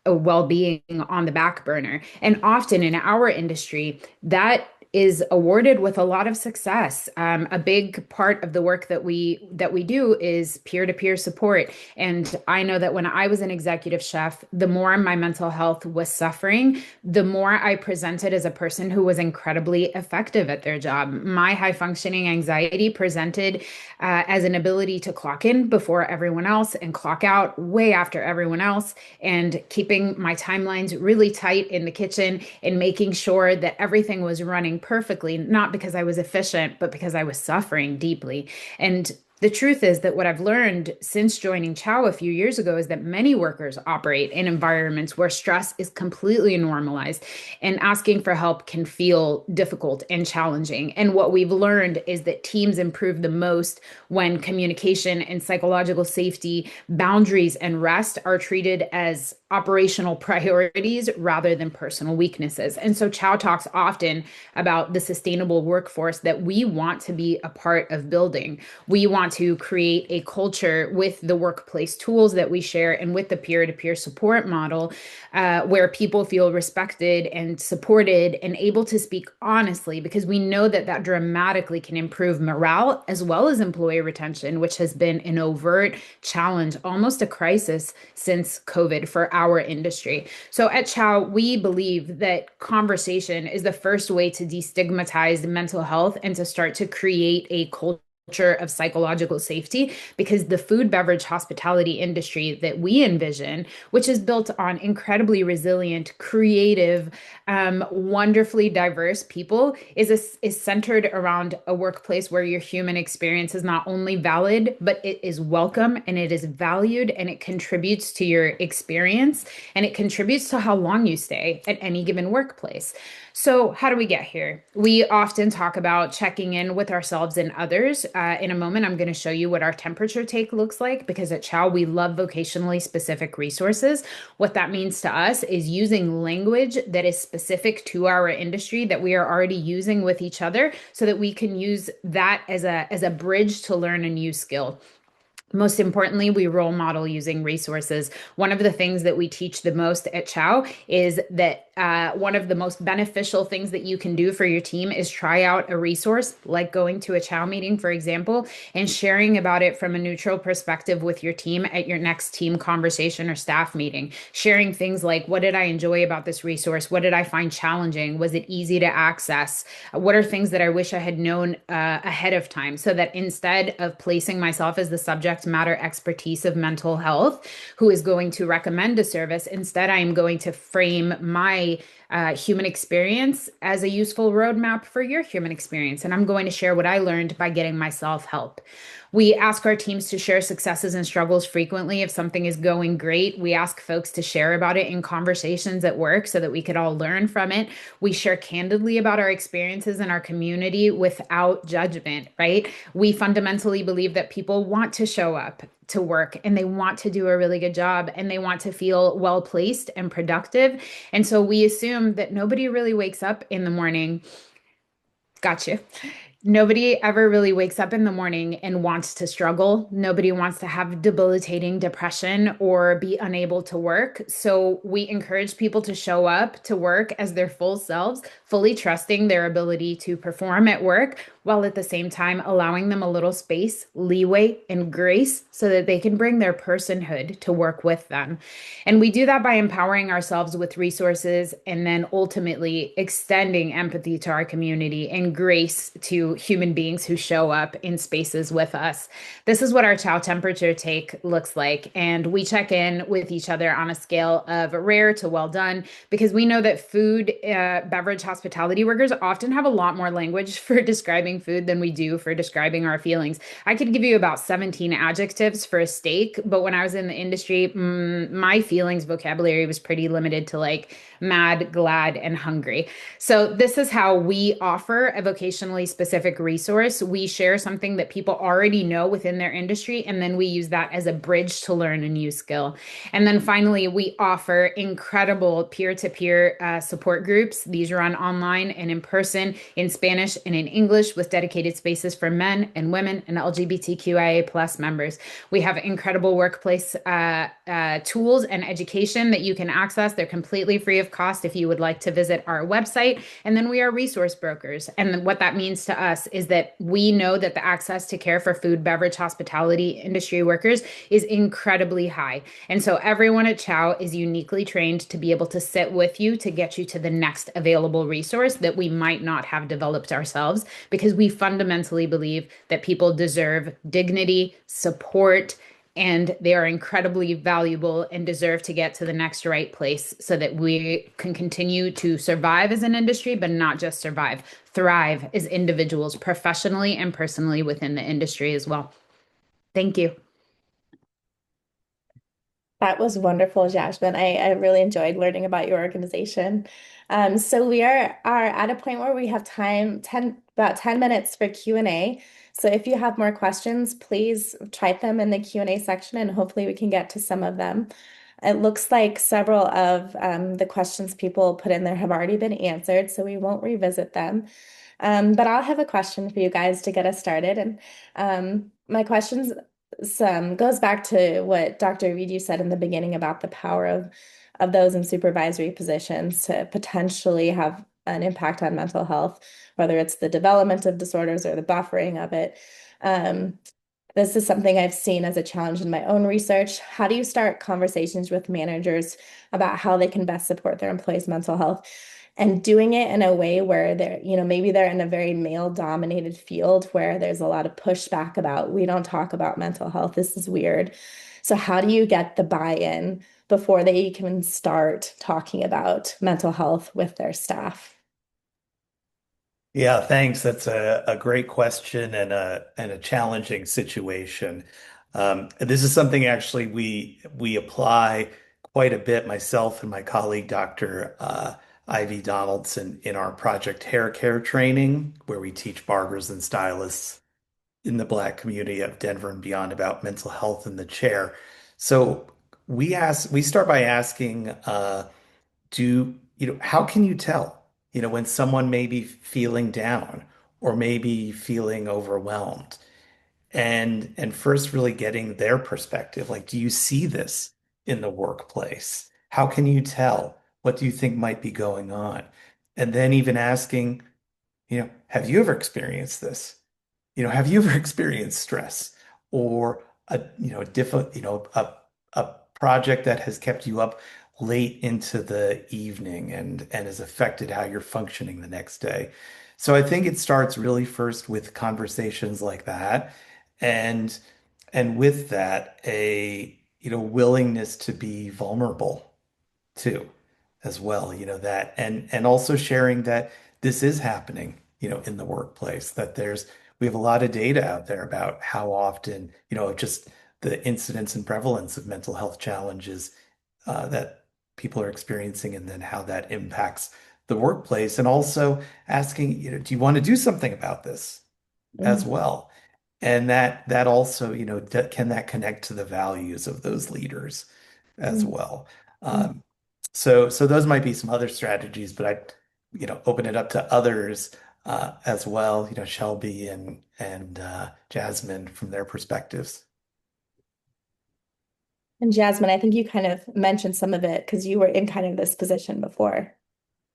well-being on the back burner. And often in our industry, that is awarded with a lot of success. A big part of the work that we do is peer-to-peer support. And I know that when I was an executive chef, the more my mental health was suffering, the more I presented as a person who was incredibly effective at their job. My high functioning anxiety presented as an ability to clock in before everyone else and clock out way after everyone else, and keeping my timelines really tight in the kitchen and making sure that everything was running perfectly, not because I was efficient, but because I was suffering deeply. And the truth is that what I've learned since joining Chow a few years ago is that many workers operate in environments where stress is completely normalized, and asking for help can feel difficult and challenging. And what we've learned is that teams improve the most when communication and psychological safety, boundaries, and rest are treated as operational priorities rather than personal weaknesses. And so Chow talks often about the sustainable workforce that we want to be a part of building. We want to create a culture with the workplace tools that we share and with the peer-to-peer support model, where people feel respected and supported and able to speak honestly, because we know that that dramatically can improve morale as well as employee retention, which has been an overt challenge, almost a crisis since COVID for our industry. So at Chow, we believe that conversation is the first way to destigmatize mental health and to start to create a culture of psychological safety, because the food, beverage, hospitality industry that we envision, which is built on incredibly resilient, creative, wonderfully diverse people, is centered around a workplace where your human experience is not only valid, but it is welcome and it is valued, and it contributes to your experience, and it contributes to how long you stay at any given workplace. So, how do we get here? We often talk about checking in with ourselves and others. In a moment, I'm going to show you what our temperature take looks like, because at Chow, we love vocationally specific resources. What that means to us is using language that is specific to our industry that we are already using with each other, so that we can use that as a bridge to learn a new skill. Most importantly, we role model using resources. One of the things that we teach the most at Chow is that one of the most beneficial things that you can do for your team is try out a resource, like going to a Chow meeting, for example, and sharing about it from a neutral perspective with your team at your next team conversation or staff meeting. Sharing things like, what did I enjoy about this resource? What did I find challenging? Was it easy to access? What are things that I wish I had known ahead of time? So that instead of placing myself as the subject matter expertise of mental health who is going to recommend a service, instead I am going to frame my human experience as a useful roadmap for your human experience. And I'm going to share what I learned by getting myself help. We ask our teams to share successes and struggles frequently. If something is going great, we ask folks to share about it in conversations at work so that we could all learn from it. We share candidly about our experiences in our community without judgment, right? We fundamentally believe that people want to show up to work, and they want to do a really good job, and they want to feel well placed and productive. And so we assume that nobody really wakes up in the morning. Gotcha. Nobody ever really wakes up in the morning and wants to struggle. Nobody wants to have debilitating depression or be unable to work. So we encourage people to show up to work as their full selves, fully trusting their ability to perform at work, while at the same time allowing them a little space, leeway, and grace so that they can bring their personhood to work with them. And we do that by empowering ourselves with resources, and then ultimately extending empathy to our community and grace to human beings who show up in spaces with us. This is what our Chow temperature take looks like. And we check in with each other on a scale of rare to well done, because we know that food, beverage, hospitality workers often have a lot more language for describing food than we do for describing our feelings. I could give you about 17 adjectives for a steak, but when I was in the industry, my feelings vocabulary was pretty limited to like mad, glad, and hungry. So this is how we offer a vocationally specific resource. We share something that people already know within their industry, and then we use that as a bridge to learn a new skill. And then finally, we offer incredible peer-to-peer support groups. These run online and in person, in Spanish and in English, with with dedicated spaces for men and women and LGBTQIA plus members. We have incredible workplace tools and education that you can access. They're completely free of cost if you would like to visit our website. And then we are resource brokers. And what that means to us is that we know that the access to care for food, beverage, hospitality industry workers is incredibly high. And so everyone at Chow is uniquely trained to be able to sit with you to get you to the next available resource that we might not have developed ourselves, because we fundamentally believe that people deserve dignity, support, and they are incredibly valuable and deserve to get to the next right place so that we can continue to survive as an industry, but not just survive, thrive as individuals professionally and personally within the industry as well. Thank you. That was wonderful, Jasmine. I really enjoyed learning about your organization. So we are at a point where we have about 10 minutes for Q&A. So if you have more questions, please type them in the Q&A section and hopefully we can get to some of them. It looks like several of the questions people put in there have already been answered, so we won't revisit them. But I'll have a question for you guys to get us started. And my questions goes back to what Dr. Reed you said in the beginning about the power of those in supervisory positions to potentially have an impact on mental health, whether it's the development of disorders or the buffering of it. This is something I've seen as a challenge in my own research. How do you start conversations with managers about how they can best support their employees' mental health? And doing it in a way where maybe they're in a very male-dominated field where there's a lot of pushback about, we don't talk about mental health, this is weird. So how do you get the buy-in before they can start talking about mental health with their staff? Yeah, thanks. That's a great question and a challenging situation. This is something actually we apply quite a bit, myself and my colleague, Dr. Ivy Donaldson, in our Project Hair Care training, where we teach barbers and stylists in the Black community of Denver and beyond about mental health in the chair. So we start by asking, how can you tell, when someone may be feeling down or maybe feeling overwhelmed? And first really getting their perspective. Like, do you see this in the workplace? How can you tell? What do you think might be going on? And then even asking, have you ever experienced this? Have you ever experienced stress or a different, a project that has kept you up late into the evening and has affected how you're functioning the next day? So I think it starts really first with conversations like that, and with that, a willingness to be vulnerable too, as well, that, and also sharing that this is happening, in the workplace, that we have a lot of data out there about how often, just the incidence and prevalence of mental health challenges that people are experiencing, and then how that impacts the workplace, and also asking, do you want to do something about this as well? And that also, can that connect to the values of those leaders as Mm. well? Mm. So those might be some other strategies, but I'd, open it up to others as well, Shelby and Jasmine from their perspectives. And Jasmine, I think you kind of mentioned some of it because you were in kind of this position before.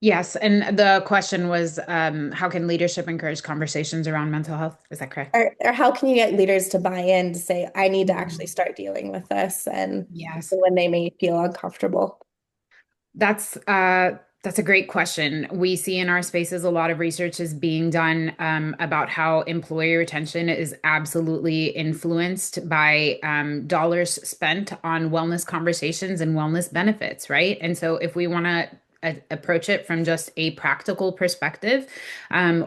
Yes, and the question was, how can leadership encourage conversations around mental health? Is that correct? Or how can you get leaders to buy in to say, I need to actually start dealing with this, and Yes. when they may feel uncomfortable? That's a great question. We see in our spaces a lot of research is being done about how employee retention is absolutely influenced by dollars spent on wellness conversations and wellness benefits, right? And so if we want to approach it from just a practical perspective,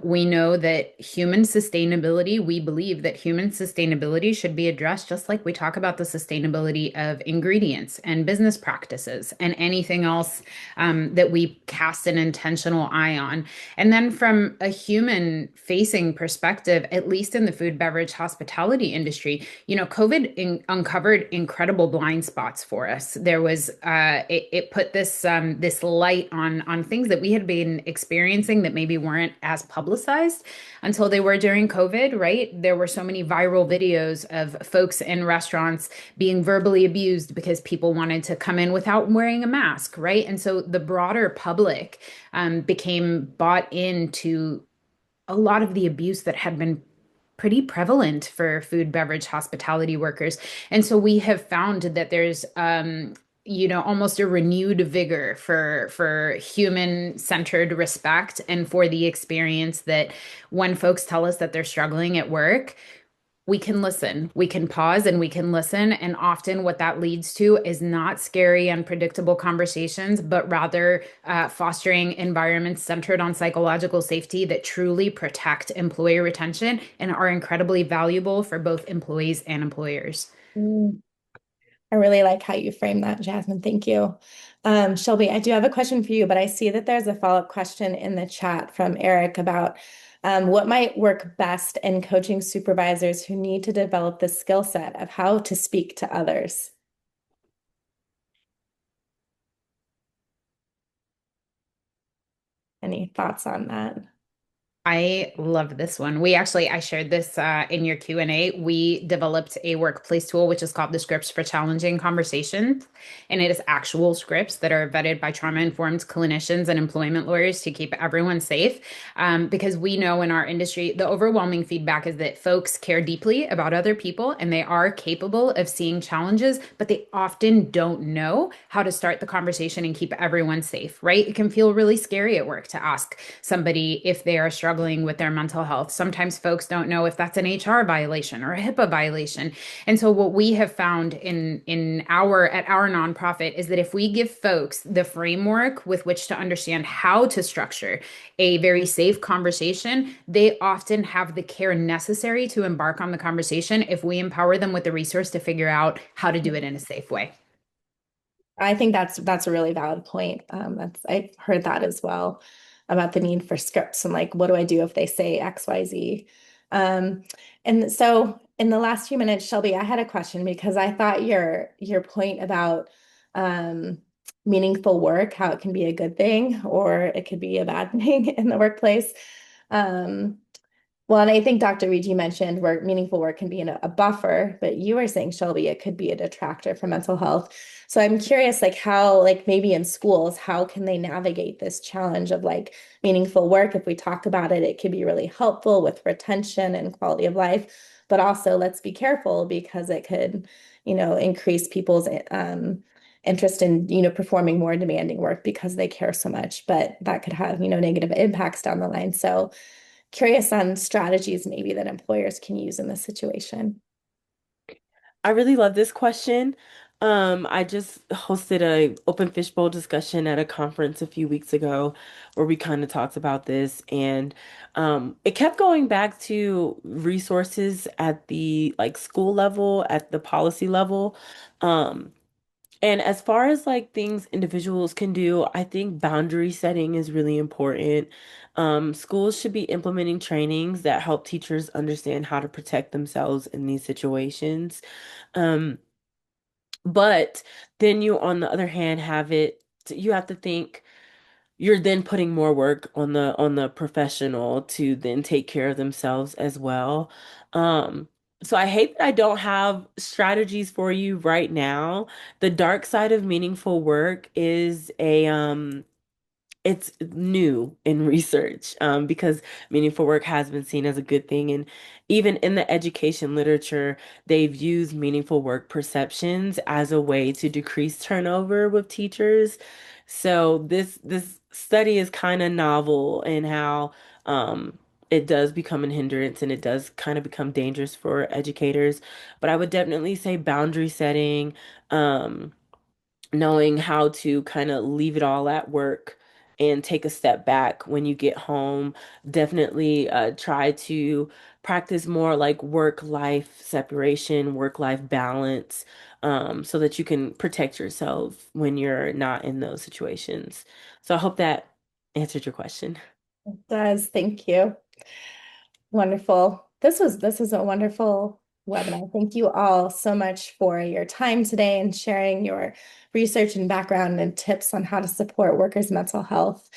we know that we believe that human sustainability should be addressed just like we talk about the sustainability of ingredients and business practices and anything else that we cast an intentional eye on. And then from a human facing perspective, at least in the food, beverage, hospitality industry, COVID uncovered incredible blind spots for us. There was, it put this light light on things that we had been experiencing that maybe weren't as publicized until they were during COVID, right? There were so many viral videos of folks in restaurants being verbally abused because people wanted to come in without wearing a mask, right? And so the broader public became bought into a lot of the abuse that had been pretty prevalent for food, beverage, hospitality workers. And so we have found that there's almost a renewed vigor for human centered respect and for the experience that when folks tell us that they're struggling at work, we can listen, we can pause and we can listen. And often, what that leads to is not scary, unpredictable conversations, but rather fostering environments centered on psychological safety that truly protect employee retention and are incredibly valuable for both employees and employers. Mm, I really like how you frame that, Jasmine. Thank you. Shelby, I do have a question for you, but I see that there's a follow-up question in the chat from Eric about what might work best in coaching supervisors who need to develop the skill set of how to speak to others. Any thoughts on that? I love this one. I shared this in your Q&A. We developed a workplace tool, which is called the Scripts for Challenging Conversations. And it is actual scripts that are vetted by trauma-informed clinicians and employment lawyers to keep everyone safe. Because we know in our industry, the overwhelming feedback is that folks care deeply about other people and they are capable of seeing challenges, but they often don't know how to start the conversation and keep everyone safe, right? It can feel really scary at work to ask somebody if they are struggling with their mental health. Sometimes folks don't know if that's an HR violation or a HIPAA violation. And so what we have found at our nonprofit is that if we give folks the framework with which to understand how to structure a very safe conversation, they often have the care necessary to embark on the conversation if we empower them with the resource to figure out how to do it in a safe way. I think that's a really valid point. I've heard that as well about the need for scripts and like, what do I do if they say X, Y, Z? Um, and so in the last few minutes, Shelby, I had a question because I thought your point about um, meaningful work, how it can be a good thing or it could be a bad thing in the workplace. Um, well, and I think Dr. Reed, you mentioned where meaningful work can be a buffer, but you were saying, Shelby, it could be a detractor for mental health. So I'm curious, like how, like maybe in schools, how can they navigate this challenge of like meaningful work? If we talk about it, it could be really helpful with retention and quality of life, but also let's be careful because it could, increase people's interest in, performing more demanding work because they care so much, but that could have, negative impacts down the line. So curious on strategies maybe that employers can use in this situation. I really love this question. I just hosted a open fishbowl discussion at a conference a few weeks ago where we kind of talked about this and it kept going back to resources at the like school level, at the policy level. Um, and as far as like things individuals can do, I think boundary setting is really important. Schools should be implementing trainings that help teachers understand how to protect themselves in these situations. Um, but then you, on the other hand, you have to think you're then putting more work on the professional to then take care of themselves as well. Um, so I hate that I don't have strategies for you right now. The dark side of meaningful work is it's new in research because meaningful work has been seen as a good thing. And even in the education literature, they've used meaningful work perceptions as a way to decrease turnover with teachers. So this study is kind of novel in how it does become an hindrance and it does kind of become dangerous for educators. But I would definitely say boundary setting. Knowing how to kind of leave it all at work and take a step back when you get home. Definitely try to practice more like work-life separation, work-life balance, so that you can protect yourself when you're not in those situations. So I hope that answered your question. It does. Thank you. Wonderful. This was a wonderful webinar. Thank you all so much for your time today and sharing your research and background and tips on how to support workers' mental health,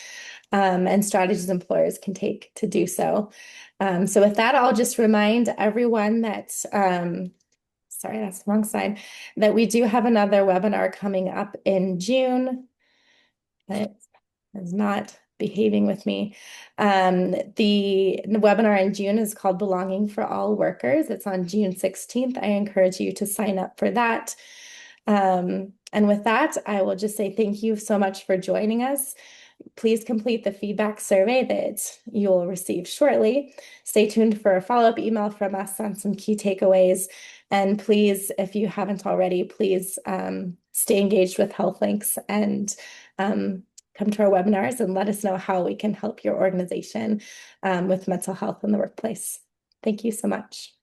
and strategies employers can take to do so. So with that, I'll just remind everyone that, sorry, that's the wrong side, that we do have another webinar coming up in June. It is not behaving with me. The webinar in June is called Belonging for All Workers. It's on June 16th. I encourage you to sign up for that. And with that, I will just say thank you so much for joining us. Please complete the feedback survey that you'll receive shortly. Stay tuned for a follow-up email from us on some key takeaways. And please, if you haven't already, please stay engaged with HealthLinks and come to our webinars and let us know how we can help your organization with mental health in the workplace. Thank you so much.